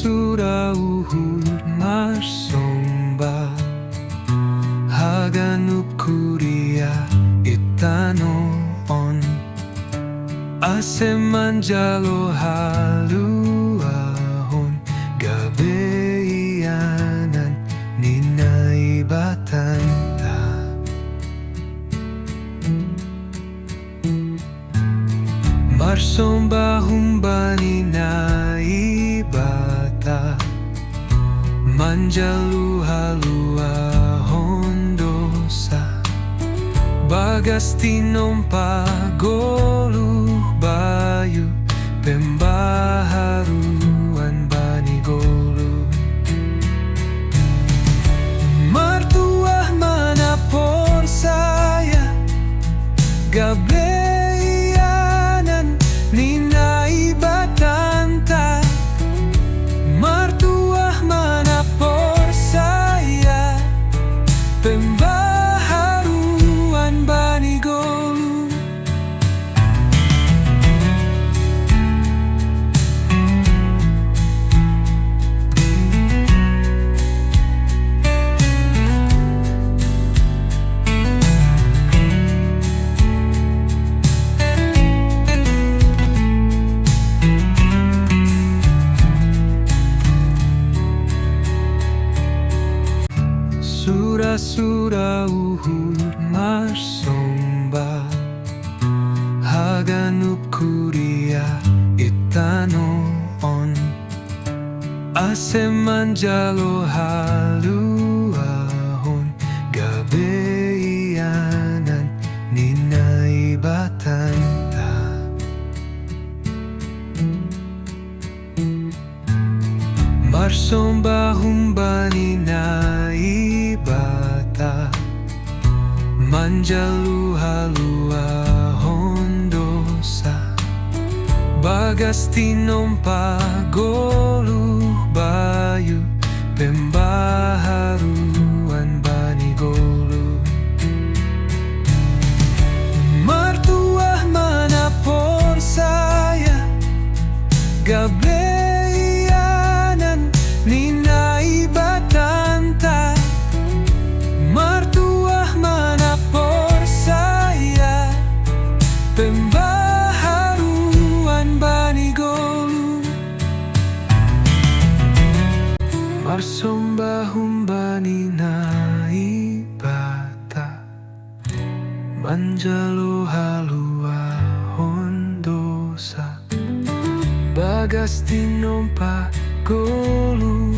Sura uhur Marsombah Haganup kuria itanoh Manjalo haluahon Gabe Ianan Naibatanta Marsombah humbani Naibata Manjalo haluahon dousa Bagas tinompa goluh bayu Pembaharuan bani goluh Martuah mana porsaya Gabe Ianan Naibatanta Martuah mana porsaya Pembaharuan bani goluh Sura uhur Marsombah Haganup kuria itanoh Manjalo haluahon Gabe Ianan Naibatanta Marsombah humbani Naibata Manjalo haluahon dousa Bagas tinompa goluh bayu Pembaharuan bani goluh Martuah mana porsaya Gabe Ianan Naibatanta Martuah mana porsaya Pembaharuan bani goluh Marsombah humbani Naibata Manjalo haluahon dousa Bagas tinompa goluh